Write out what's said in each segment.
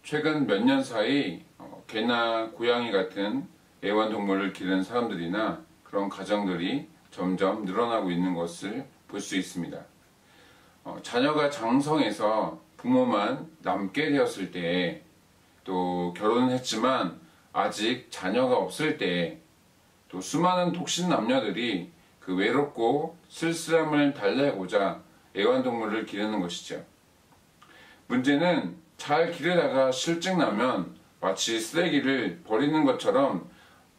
최근 몇 년 사이 개나 고양이 같은 애완동물을 기르는 사람들이나 그런 가정들이 점점 늘어나고 있는 것을 볼 수 있습니다. 자녀가 장성해서 부모만 남게 되었을 때, 또 결혼은 했지만 아직 자녀가 없을 때, 또 수많은 독신 남녀들이 그 외롭고 쓸쓸함을 달래고자 애완동물을 기르는 것이죠. 문제는 잘 기르다가 실증 나면 마치 쓰레기를 버리는 것처럼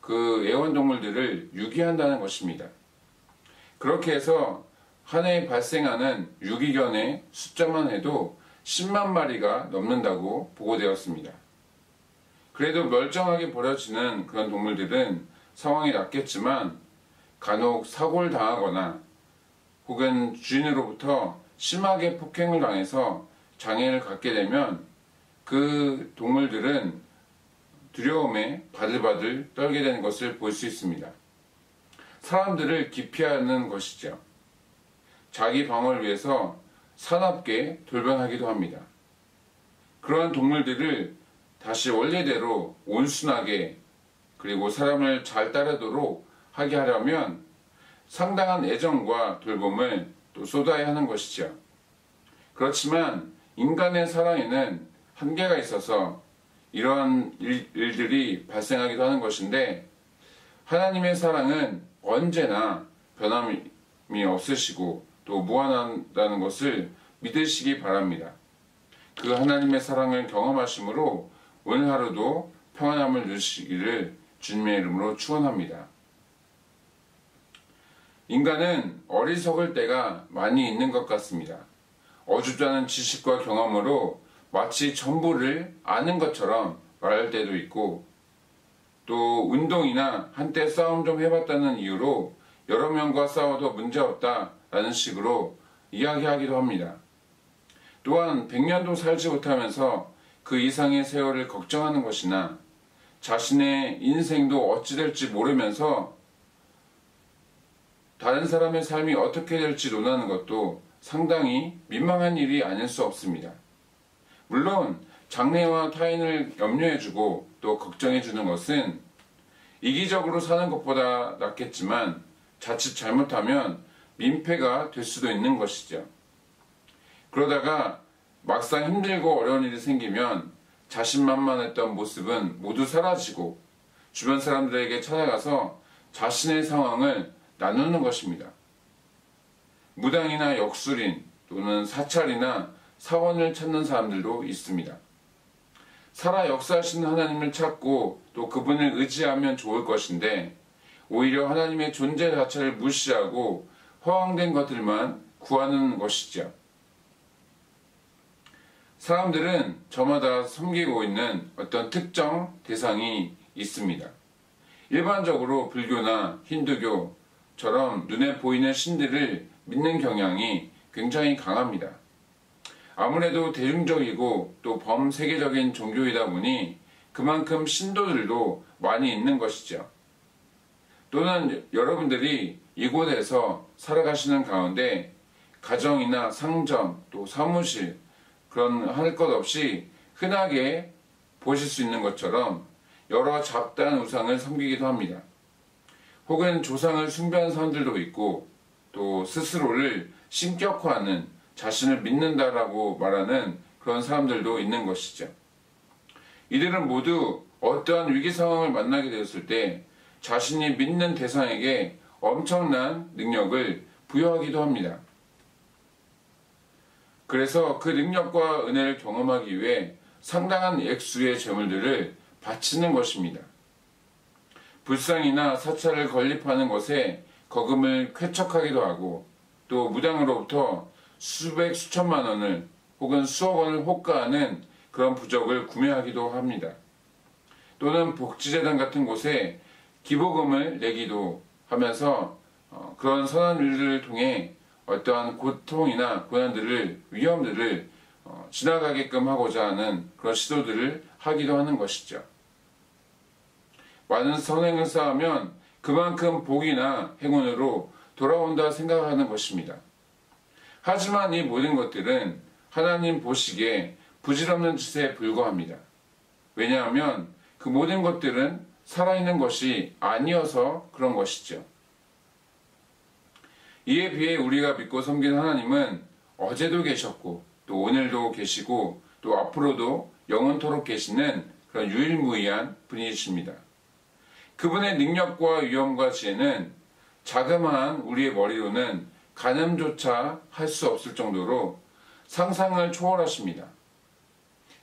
그 애완동물들을 유기한다는 것입니다. 그렇게 해서 한 해에 발생하는 유기견의 숫자만 해도 10만 마리가 넘는다고 보고되었습니다. 그래도 멀쩡하게 버려지는 그런 동물들은 상황이 낫겠지만 간혹 사고를 당하거나 혹은 주인으로부터 심하게 폭행을 당해서 장애를 갖게 되면 그 동물들은 두려움에 바들바들 떨게 되는 것을 볼 수 있습니다. 사람들을 기피하는 것이죠. 자기 방어를 위해서 사납게 돌변하기도 합니다. 그러한 동물들을 다시 원래대로 온순하게 그리고 사람을 잘 따르도록 하게 하려면 상당한 애정과 돌봄을 또 쏟아야 하는 것이죠. 그렇지만 인간의 사랑에는 한계가 있어서 이러한 일들이 발생하기도 하는 것인데, 하나님의 사랑은 언제나 변함이 없으시고 또 무한하다는 것을 믿으시기 바랍니다. 그 하나님의 사랑을 경험하심으로 오늘 하루도 평안함을 누리시기를 주님의 이름으로 축원합니다. 인간은 어리석을 때가 많이 있는 것 같습니다. 어줍지 않은 지식과 경험으로 마치 전부를 아는 것처럼 말할 때도 있고, 또 운동이나 한때 싸움 좀 해봤다는 이유로 여러 명과 싸워도 문제없다라는 식으로 이야기하기도 합니다. 또한 100년도 살지 못하면서 그 이상의 세월을 걱정하는 것이나 자신의 인생도 어찌 될지 모르면서 다른 사람의 삶이 어떻게 될지 논하는 것도 상당히 민망한 일이 아닐 수 없습니다. 물론 장래와 타인을 염려해주고 또 걱정해주는 것은 이기적으로 사는 것보다 낫겠지만 자칫 잘못하면 민폐가 될 수도 있는 것이죠. 그러다가 막상 힘들고 어려운 일이 생기면 자신만만했던 모습은 모두 사라지고 주변 사람들에게 찾아가서 자신의 상황을 나누는 것입니다. 무당이나 역술인 또는 사찰이나 사원을 찾는 사람들도 있습니다. 살아 역사하시는 하나님을 찾고 또 그분을 의지하면 좋을 것인데, 오히려 하나님의 존재 자체를 무시하고 허황된 것들만 구하는 것이죠. 사람들은 저마다 섬기고 있는 어떤 특정 대상이 있습니다. 일반적으로 불교나 힌두교처럼 눈에 보이는 신들을 믿는 경향이 굉장히 강합니다. 아무래도 대중적이고 또 범세계적인 종교이다 보니 그만큼 신도들도 많이 있는 것이죠. 또는 여러분들이 이곳에서 살아가시는 가운데 가정이나 상점 또 사무실 그런 할 것 없이 흔하게 보실 수 있는 것처럼 여러 잡다한 우상을 섬기기도 합니다. 혹은 조상을 숭배하는 사람들도 있고, 또 스스로를 신격화하는, 자신을 믿는다라고 말하는 그런 사람들도 있는 것이죠. 이들은 모두 어떠한 위기 상황을 만나게 되었을 때 자신이 믿는 대상에게 엄청난 능력을 부여하기도 합니다. 그래서 그 능력과 은혜를 경험하기 위해 상당한 액수의 재물들을 바치는 것입니다. 불상이나 사찰을 건립하는 것에 거금을 쾌척하기도 하고, 또 무당으로부터 수백 수천만 원을 혹은 수억 원을 호가하는 그런 부적을 구매하기도 합니다. 또는 복지재단 같은 곳에 기부금을 내기도 하면서 그런 선한 일들을 통해 어떠한 고통이나 고난들을, 위험들을 지나가게끔 하고자 하는 그런 시도들을 하기도 하는 것이죠. 많은 선행을 쌓으면 그만큼 복이나 행운으로 돌아온다 생각하는 것입니다. 하지만 이 모든 것들은 하나님 보시기에 부질없는 짓에 불과합니다. 왜냐하면 그 모든 것들은 살아있는 것이 아니어서 그런 것이죠. 이에 비해 우리가 믿고 섬기는 하나님은 어제도 계셨고 또 오늘도 계시고 또 앞으로도 영원토록 계시는 그런 유일무이한 분이십니다. 그분의 능력과 위엄과 지혜는 자그마한 우리의 머리로는 가늠조차 할 수 없을 정도로 상상을 초월하십니다.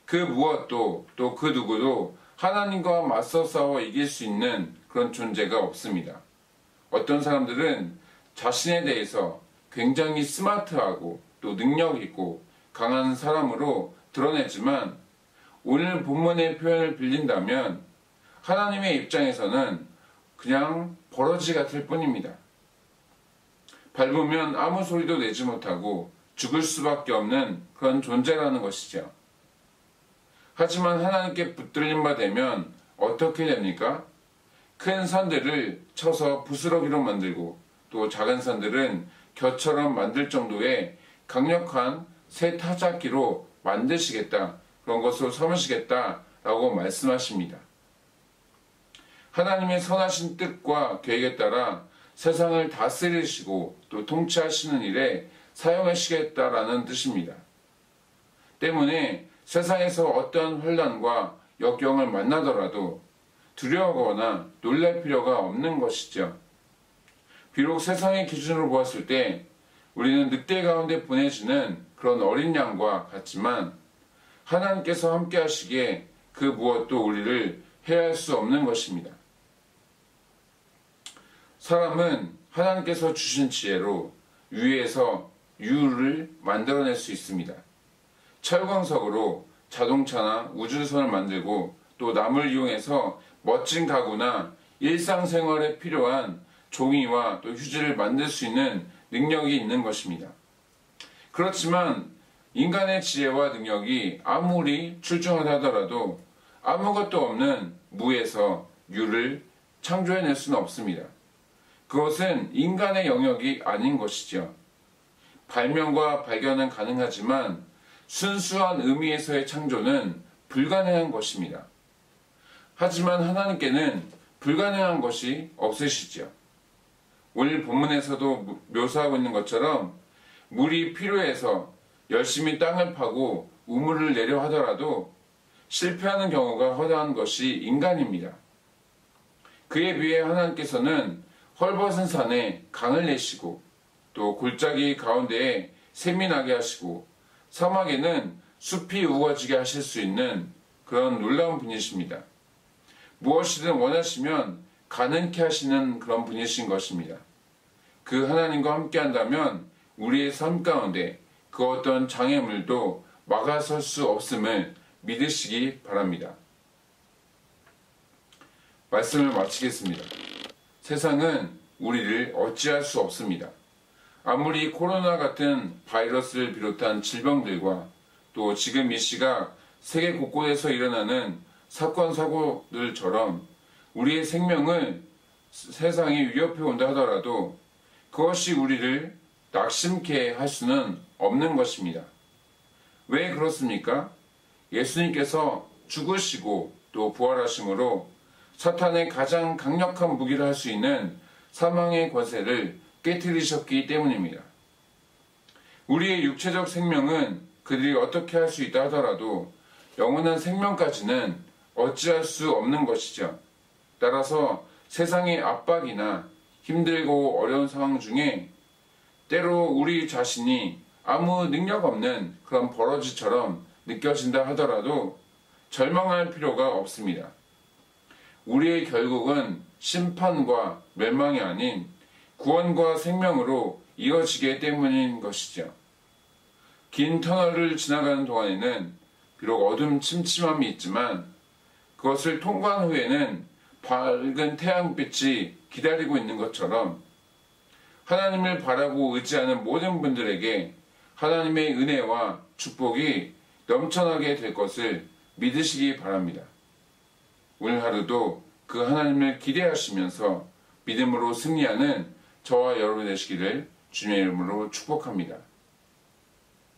그 무엇도 또 그 누구도 하나님과 맞서 싸워 이길 수 있는 그런 존재가 없습니다. 어떤 사람들은 자신에 대해서 굉장히 스마트하고 또 능력 있고 강한 사람으로 드러내지만 오늘 본문의 표현을 빌린다면 하나님의 입장에서는 그냥 버러지 같을 뿐입니다. 밟으면 아무 소리도 내지 못하고 죽을 수밖에 없는 그런 존재라는 것이죠. 하지만 하나님께 붙들림 바 되면 어떻게 됩니까? 큰 산들을 쳐서 부스러기로 만들고 또 작은 산들은 겨처럼 만들 정도의 강력한 새 타작기로 만드시겠다, 그런 것으로 삼으시겠다라고 말씀하십니다. 하나님의 선하신 뜻과 계획에 따라 세상을 다스리시고 또 통치하시는 일에 사용하시겠다라는 뜻입니다. 때문에 세상에서 어떤 환난과 역경을 만나더라도 두려워하거나 놀랄 필요가 없는 것이죠. 비록 세상의 기준으로 보았을 때 우리는 늑대 가운데 보내지는 그런 어린 양과 같지만 하나님께서 함께 하시기에 그 무엇도 우리를 해할 수 없는 것입니다. 사람은 하나님께서 주신 지혜로 위에서 유를 만들어낼 수 있습니다. 철광석으로 자동차나 우주선을 만들고 또 나무를 이용해서 멋진 가구나 일상생활에 필요한 종이와 또 휴지를 만들 수 있는 능력이 있는 것입니다. 그렇지만 인간의 지혜와 능력이 아무리 출중하다 하더라도 아무것도 없는 무에서 유를 창조해낼 수는 없습니다. 그것은 인간의 영역이 아닌 것이죠. 발명과 발견은 가능하지만 순수한 의미에서의 창조는 불가능한 것입니다. 하지만 하나님께는 불가능한 것이 없으시죠. 오늘 본문에서도 묘사하고 있는 것처럼 물이 필요해서 열심히 땅을 파고 우물을 내려 하더라도 실패하는 경우가 허다한 것이 인간입니다. 그에 비해 하나님께서는 헐벗은 산에 강을 내시고 또 골짜기 가운데에 샘이 나게 하시고 사막에는 숲이 우거지게 하실 수 있는 그런 놀라운 분이십니다. 무엇이든 원하시면 가능케 하시는 그런 분이신 것입니다. 그 하나님과 함께 한다면 우리의 삶 가운데 그 어떤 장애물도 막아설 수 없음을 믿으시기 바랍니다. 말씀을 마치겠습니다. 세상은 우리를 어찌할 수 없습니다. 아무리 코로나 같은 바이러스를 비롯한 질병들과 또 지금 이 시각 세계 곳곳에서 일어나는 사건 사고들처럼 우리의 생명을 세상이 위협해 온다 하더라도 그것이 우리를 낙심케 할 수는 없는 것입니다. 왜 그렇습니까? 예수님께서 죽으시고 또 부활하심으로 사탄의 가장 강력한 무기를 할 수 있는 사망의 권세를 깨뜨리셨기 때문입니다. 우리의 육체적 생명은 그들이 어떻게 할 수 있다 하더라도 영원한 생명까지는 어찌할 수 없는 것이죠. 따라서 세상의 압박이나 힘들고 어려운 상황 중에 때로 우리 자신이 아무 능력 없는 그런 버러지처럼 느껴진다 하더라도 절망할 필요가 없습니다. 우리의 결국은 심판과 멸망이 아닌 구원과 생명으로 이어지기 때문인 것이죠. 긴 터널을 지나가는 동안에는 비록 어둠 침침함이 있지만 그것을 통과한 후에는 밝은 태양빛이 기다리고 있는 것처럼 하나님을 바라고 의지하는 모든 분들에게 하나님의 은혜와 축복이 넘쳐나게 될 것을 믿으시기 바랍니다. 오늘 하루도 그 하나님을 기대하시면서 믿음으로 승리하는 저와 여러분 되시기를 주님의 이름으로 축복합니다.